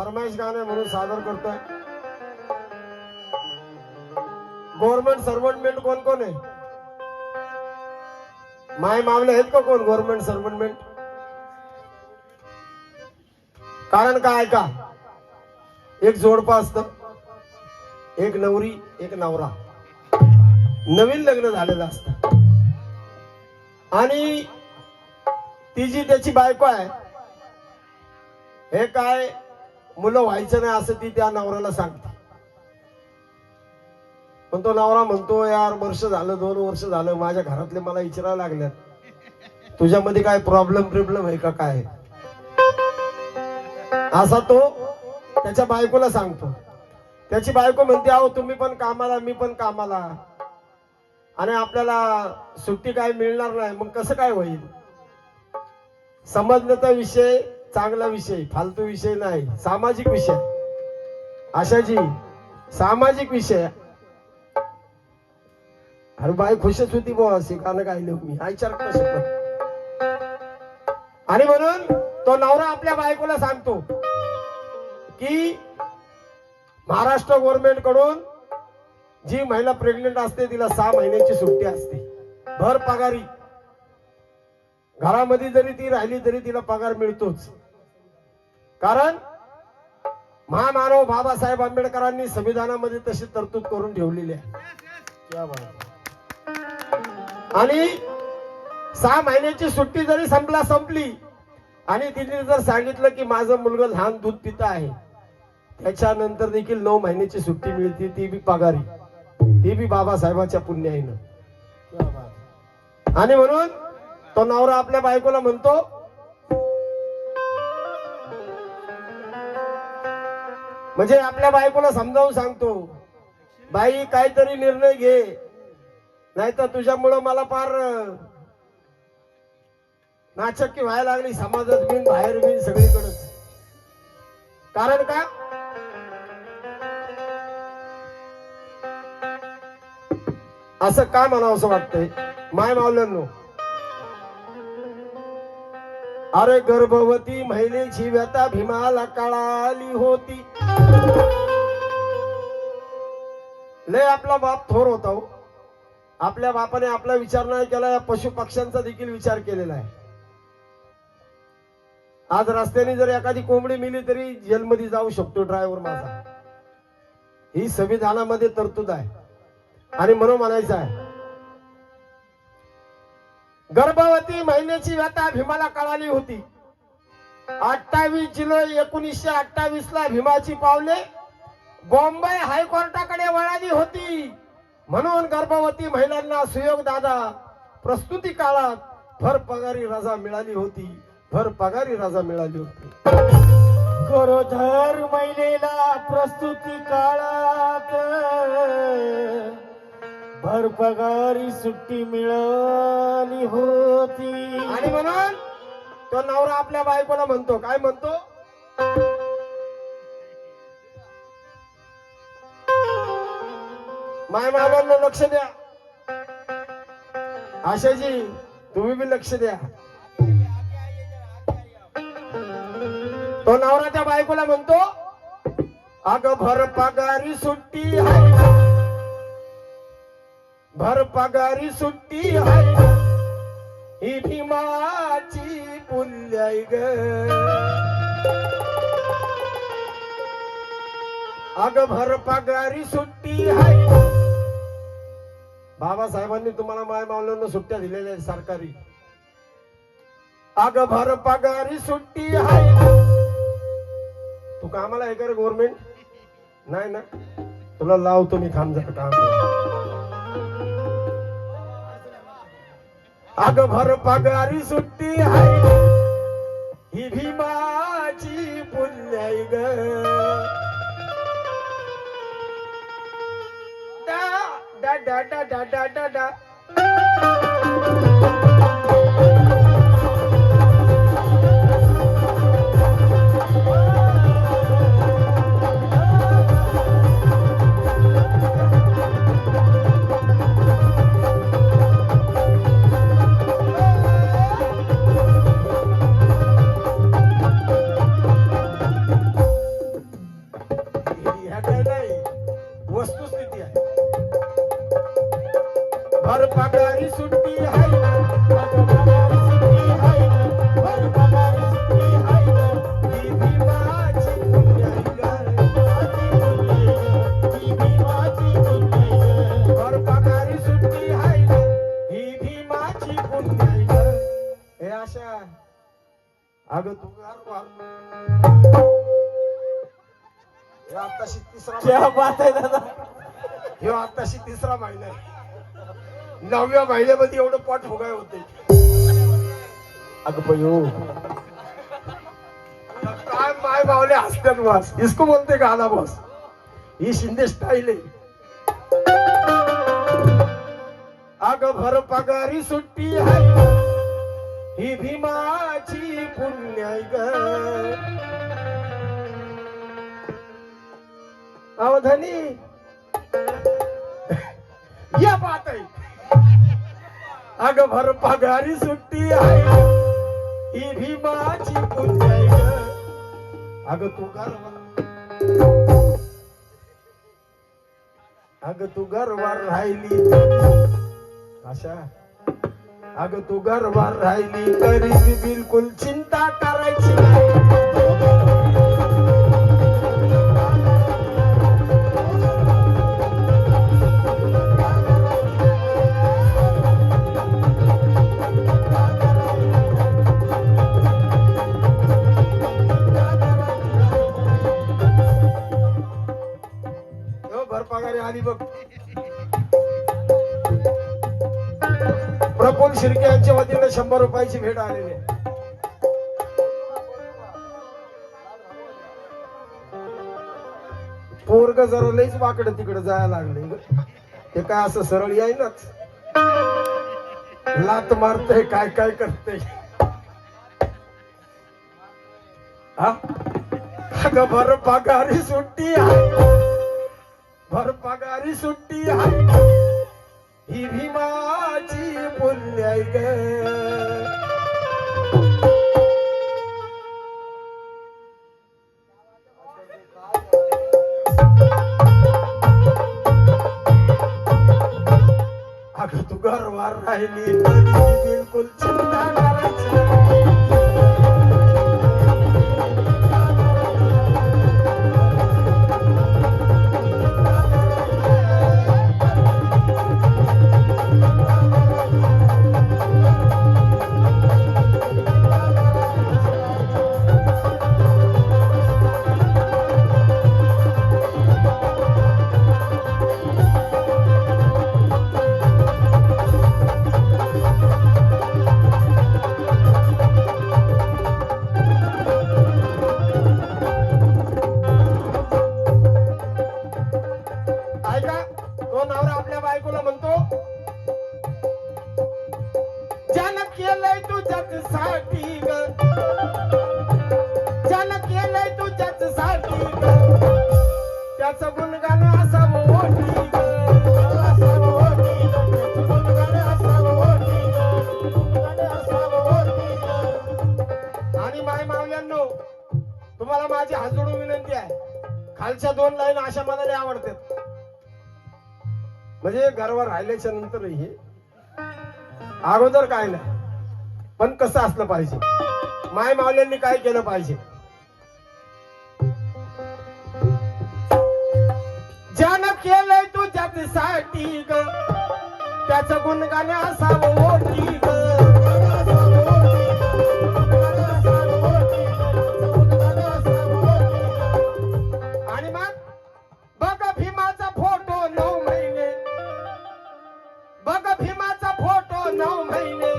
फरमाईश गाणं म्हणून सादर करतोय. गव्हर्नमेंट सर्वंटमेंट कोण कोण आहे? माय मावले आहेत का कोण गव्हर्नमेंट सर्वंटमेंट? कारण काय का एक जोडपं असतं, एक नवरी एक नवरा, नवीन लग्न झालेलं असतं आणि ती जी त्याची बायको आहे हे काय मुलं व्हायचं नाही असं ती त्या नवऱ्याला सांगते. पण तो नवरा म्हणतो यार वर्ष झालं 2 वर्ष झालं माझ्या घरातले मला विचारायला लागल्यात तुझ्यामध्ये काय प्रॉब्लेम आहे का काय, असा तो त्याच्या बायकोला सांगतो. त्याची बायको म्हणते अहो तुम्ही पण कामाला मी पण कामाला आणि आपल्याला सुट्टी काय मिळणार नाही, मग कसं काय होईल? समजण्याचा विषय चांगला विषय, फालतू विषय नाही, सामाजिक विषय. आशाजी सामाजिक विषय. अरे बाई खुशच होती बुवा शिकायला काय लोक मी आयचार कसं. आणि म्हणून तो नवरा आपल्या बायकोला सांगतो की महाराष्ट्र गव्हर्नमेंट कडून जी महिला प्रेग्नेंट असते तिला 6 महिन्याची सुट्टी असते भर पगारी. घरामध्ये जरी ती राहिली तरी तिला पगार मिळतोच. कारण महामानव बाबासाहेब आंबेडकरांनी संविधानामध्ये तशी तरतूद करून ठेवलेली आहे. आणि 6 महिन्याची सुट्टी जरी संपली आणि तिने जर सांगितलं की माझं मुलगा लहान दूध पिता आहे त्याच्यानंतर देखील 9 महिन्याची सुट्टी मिळते, ती बी पगारी, ती बी बाबासाहेबाच्या पुण्याईनं. आणि म्हणून तो नवरा आपल्या बायकोला म्हणतो म्हणजे आपल्या बायकोला समजावून सांगतो बाई काहीतरी निर्णय घे नाही तर तुझ्यामुळं मला फार नाचक्की व्हायला लागली समाजात बिन बाहेर बिन सगळीकडे. कारण का असं का म्हणावं असं वाटतंय माय मावल्यांनो? अरे गर्भवती महिलेची व्यथा भीमाला कळाली होती. लय आपला बाप थोर होता हो. आपल्या बापाने आपला विचार नाही केला, पशु पक्ष्यांचा देखील विचार केलेला आहे. आज रस्त्याने जर एखादी कोंबडी मिली तरी जेलमध्ये जाऊ शकतो ड्रायव्हर माझा. ही संविधानामध्ये तरतूद आहे. आणि म्हणून म्हणायचं आहे गर्भवती महिलेची व्यथा भीमाला कळाली होती. 28 जुलै 1928 ला भीमाची पावले बॉम्बे हायकोर्टाकडे वळाली होती. म्हणून गर्भवती महिलांना सुयोग दादा प्रस्तुती काळात भर पगारी रजा मिळाली होती, भर पगारी रजा मिळाली होती. गरोदर महिलेला प्रस्तुती काळात भर पगारी सुट्टी मिळाली होती. आणि म्हणून तो नवरा आपल्या बायकोला म्हणतो काय म्हणतो? माय मामांना लक्ष द्या. आशाजी तुम्ही बी लक्ष द्या. तो नवरा त्या बायकोला म्हणतो अगं भर पगारी सुट्टी आहे, भर पगारी सुट्टी आहे ही भीमाची पुल्याई ग. अगं भर पगारी सुट्टी आहे. बाबासाहेबांनी तुम्हाला माय मावल्यांना सुट्ट्या दिलेल्या आहेत सरकारी. अगं भर पगारी सुट्टी आहे. तू कामाला आहे का रे गव्हर्नमेंट? नाही ना, तुला लावतो मी थांब जरा काम. अगं भर पगारी सुट्टी आहे ही भीमाची पुण्याई ग. डा डा डा डा डा डा डा. हे आशा अगं तू हे आताशी तिसरा क्या बात आहे दादा. हे आताशी तिसरा महिना आहे. 9व्या महिन्यामध्ये एवढं पोट फुगाय होते. अगं पयो काय माय बावले हसतात बॉस. इसको बोलते का आला बॉस. ही शिंदे स्टाईल आहे. अगं भर पगारी सुट्टी आहे ही भीमाची पुण्य ग. अवधनी या बात आहे. अगं भर पगारी सुट्टी आहे ही भीमाची पुण्य ग. अगं तू तू घरवार राहिली आशा. अगं तू घरवार राहिली तरी मी बिलकुल चिंता करायची नाही. भरपगारी आली बघ. प्रफुल्ल शिर्के यांच्या वतीने 100 रुपयाची भेट आलेली आहे. पोरग जरा लईच वाकडं तिकडे जायला लागले. ते काय असं सरळ येईनाच. लात मारतय काय काय करते. अगं भर पगारी सुट्टी आहे भर पगारी सुट्टी आहे ही भीमाची पुण्य ग. अगं तू घरवार राहिली तरी बिलकुल चिंता करायची नाही. तुम्हाला माझी हात जोडून विनंती आहे. खालच्या 2 लाईन अशा मला लय आवडतात. म्हणजे घरावर राहिल्याच्या नंतरही अगोदर काय नाही पण कसं असलं पाहिजे. माय मावल्यांनी काय केलं पाहिजे. ज्यानं केलंय तुझ्यासाठी ग त्याचं गुणगान असावं ओटी ग. आणि मग बघ भीमाचा फोटो 9 महिने बघ भीमाचा फोटो 9 महिने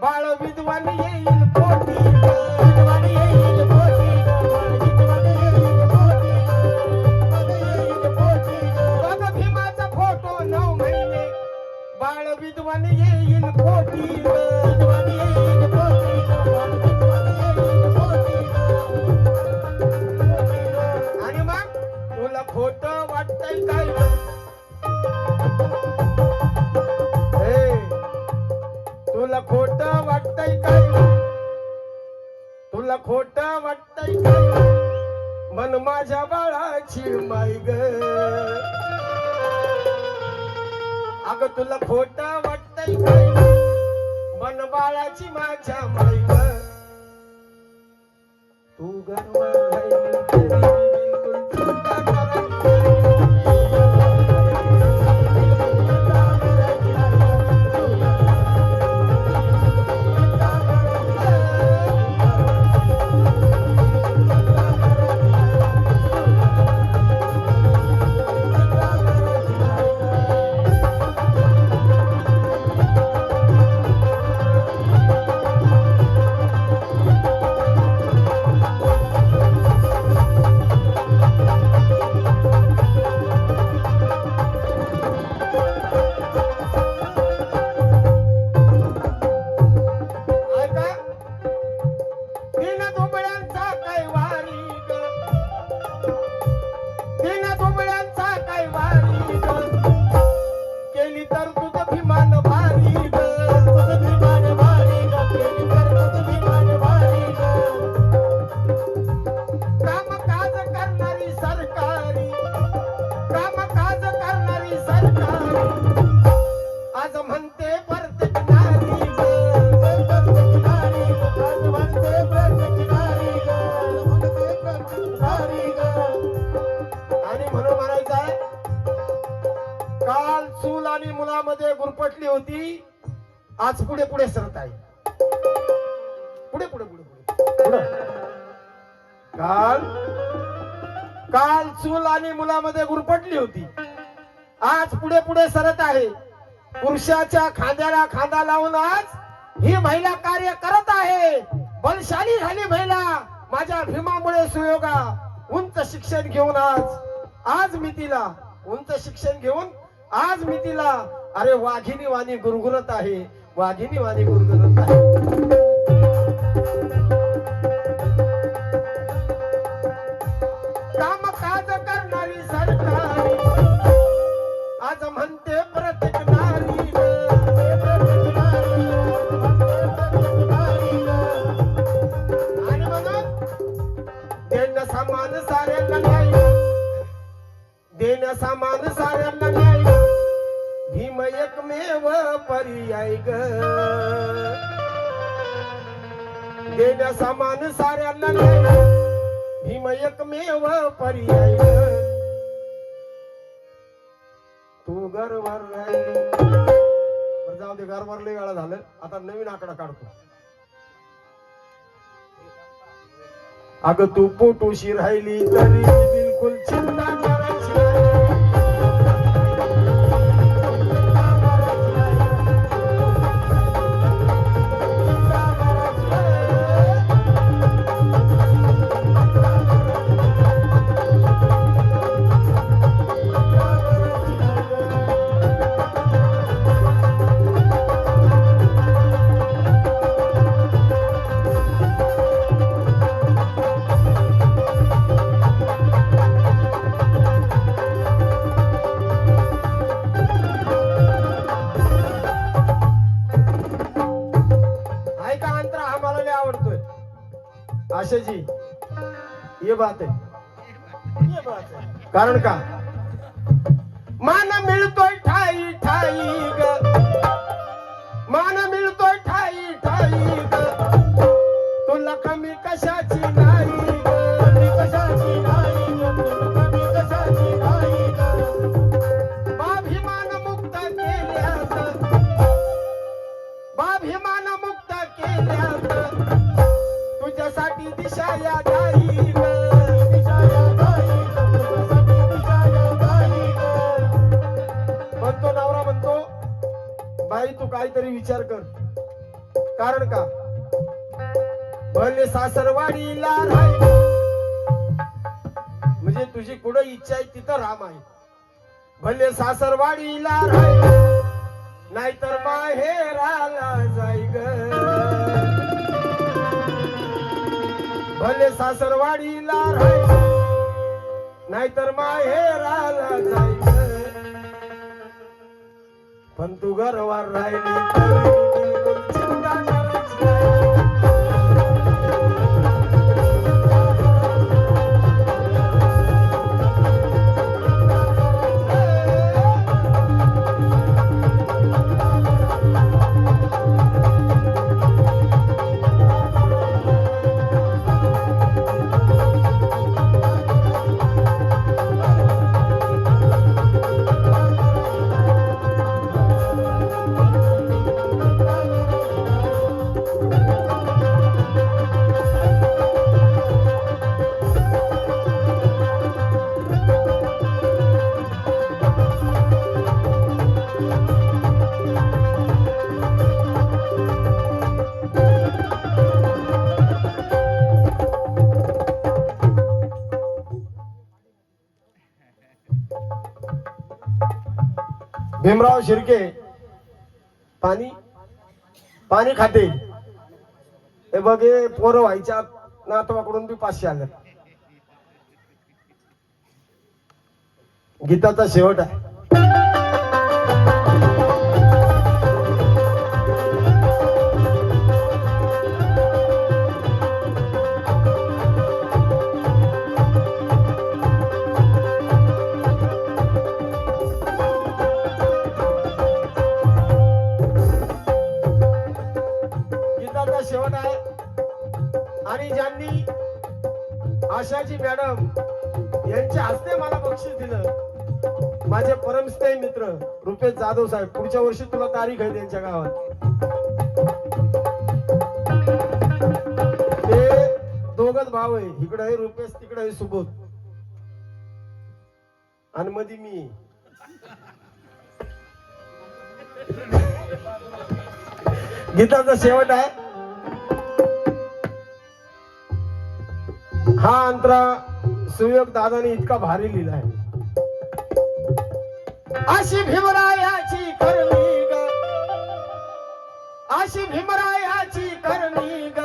बाळ विद्वान येईल पोटी विद्वान येईल पोटी विद्वान येईल पोटी. बघ भीमाचा फोटो 9 महिने बाळ विद्वान येईल पोटी विद्वान येईल पोटी विद्वान येईल पोटी. आणि मग तुला खोटं वाटतंय काय. तुला खोटं वाटतंय काय तुला खोटं वाटतंय काय मन माझ्या बाळाची माय ग. अगं तुला खोटं वाटतंय काय मन बाळाची माझ्या माय ग. तू घरवर राहिली तरी बिलकुल चिंता करायची नाही. आज पुढे पुढे सरत आहे. पुढे पुढे पुढे पुढे पुढे. काल काल चूल आणि मुलामध्ये गुरपटली होती. आज पुढे पुढे सरत आहे. पुरुषाच्या खांद्याला खांदा लावून आज ही महिला कार्य करत आहे. बलशाली झाली महिला माझ्या भीमामुळे सुयोगा. उंच शिक्षण घेऊन आज मी तिला उंच शिक्षण घेऊन आज मी तिला अरे वाघिनी वाणी गुरगुरत आहे. वाघिनी वाणी गुरगुरत आहे. काम काज करणारी सरकारी आज म्हणते प्रत्येक नारी ग. आणि म्हणून देणं सामान साऱ्यांना न्याय. देणं सामान साऱ्यांना न्याय. भीम एकमेव पर्याय ग. देणं सामान साऱ्यांना न्याय. भीम एकमेव पर्याय ग. तू घरवर राहिली. बरं जाऊ दे, घरवर लय वेळा झालं. आता नवीन आकडा काढतो. अगं तू पोटूशी राहिली तरी बिलकुल चिंता करायची नाही. आशाजी ये बात है, ये बात है. कारण का मान मिळतोय ठाई ठाई ग. मान मिळतोय ठाई ठाई ग. तुला कमी कशाची नाही ग. कमी कशाची नाही ग. तुला कमी कशाची नाही ग. बाभिमान मुक्त केल्यात. बाभिमान मुक्त केल्यात. तुझ्यासाठी दिशा या गाई ग. दिशा या गाई ग. तुझ्यासाठी दिशा या गाई ग. म्हणतो नवरा म्हणतो बाई तू काहीतरी विचार कर. कारण का भले सासरवाडीला राह. म्हणजे तुझी कुठं इच्छा आहे तिथं राम आहे. भले सासरवाडीला राह नाहीतर माहेराला जाई ग. भले सासरवाडीला राह नाहीतर माहेराला जाई ग. पण तू घरवर राहिली तरी चिंता करायची नाही. भीमराव शिर्के पाणी पाणी खाते. हे बघे पोरं व्हायच्या नातवाकडून बी 500 आले. गीताचा शेवट आहे. शेवट आहे. आणि ज्यांनी आशाजी मॅडम यांच्या हस्ते मला बक्षीस दिलं माझे परमस्नेही मित्र रुपेश जाधव साहेब. पुढच्या वर्षी तुला तारीख आहे त्यांच्या गावात. दोघच भाव आहे, इकडे आहे रुपेश, तिकडे आहे सुबोध, आणि मध्ये मी. गीताचा शेवट आहे हा अंतरा सुयोग दादाने इतका भारी लिहिला आहे. अशी भीमरायाची करणी ग, अशी भीमरायाची करणी ग,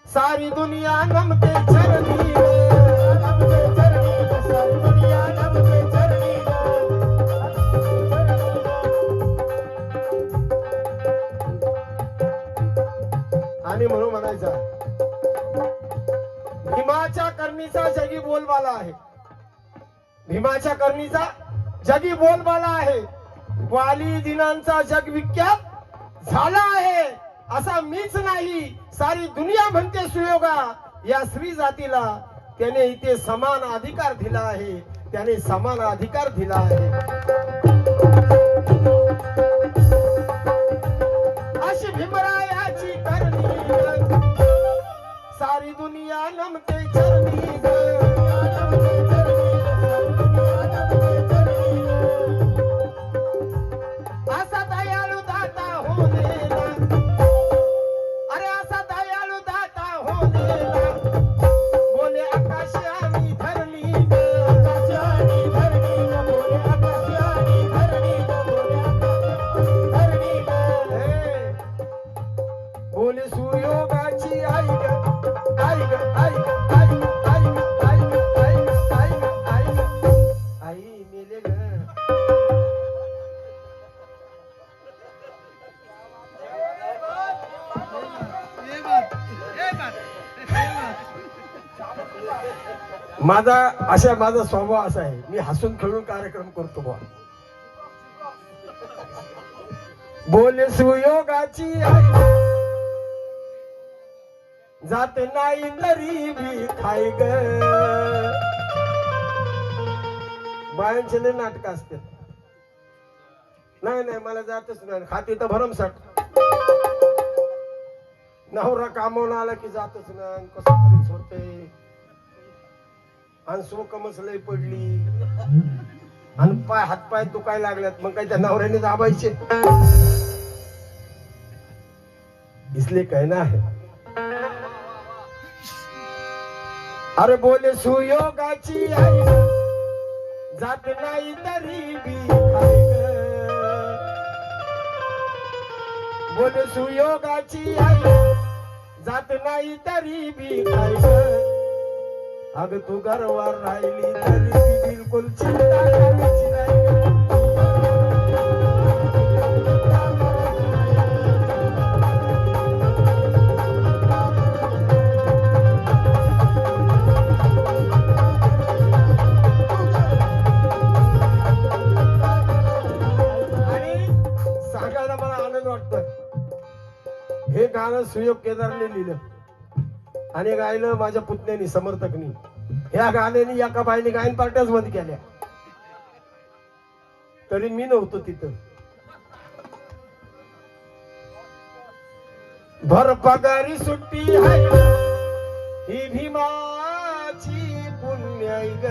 सारी दुनिया नमते चरणी ग, नमते चरणी ग, सारी दुनिया नमते चरणी ग. आणि म्हणून म्हणायचा भीमाच्या करणीचा जगी बोलबाला आहे, भीमाच्या करणीचा जगी बोलबाला आहे. वाली दिनांचा जग विख्यात झाला आहे, असा मीच नाही सारी दुनिया म्हणते सुयोगा. या स्त्री जातीला त्याने इथे समान अधिकार दिला आहे, त्याने समान अधिकार दिला आहे. अशी भीमरायाची करणी ग, सारी दुनिया नमते चरणी ग, नमते चरणी ग, नमते चरणी ग. असा दयाळू दाता हो देला, अरे असा दयाळू दाता हो देला, बोले आकाश आणि धरणी ग, आकाश आणि धरणी ग, बोले आकाश आणि धरणी ग, बोले आकाश धरणी ग. हे, बोले सुयोगाची आई ग, आई ग, आई ग, आई ग, आई ग, आई ग, आई ग, आई ग, आई ग, आई मेले ग. माझा स्वभाव असा आहे, मी हसून खेळून कार्यक्रम करतो बुवा. बोले सुयोगाची आई जात नाही तरी बी खाय ग. बायांचे लय नाटक असते, नाही नाही मला जातच नाही, खाते तर भरमसाठ. नवरा कामावून आला की जातच नाही, कसं तरीच होते. आणि सोकमच लय पडली आणि पाय हातपाय दुखायला लागल्यात, मग काय त्या नवऱ्याने दाबायचे. इसलिए कहना है, अरे बोले सुयोगाची आई जात नाही तरी बी खाय ग. बोले सुयोगाची आई जात नाही तरी बी खाय ग. अग तू घरवार राहिली तरी बी बिलकुल चिंता करायची नाही ग. हे गाणं सुयोग केदारने लिहिलं आणि गायलं माझ्या पुतण्यानी समर्थकनी. ह्या गाण्याने एका बाईने गायन पार्ट्याच बंद केल्या, तरी मी नव्हतो तिथं. भर पगारी सुट्टी आहे ही भीमाची पुण्याई ग.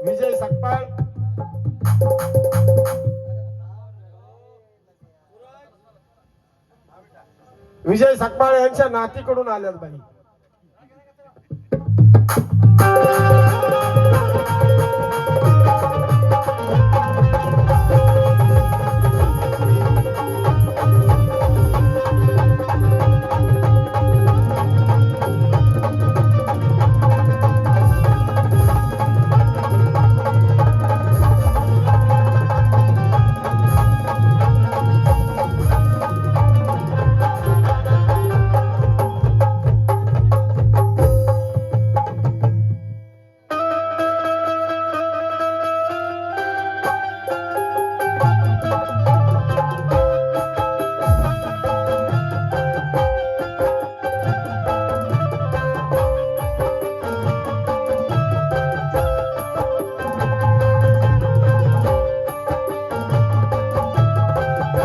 विजय सकपाळ, विजय सकपाळ यांच्या नातीकडून आल्यात बाई.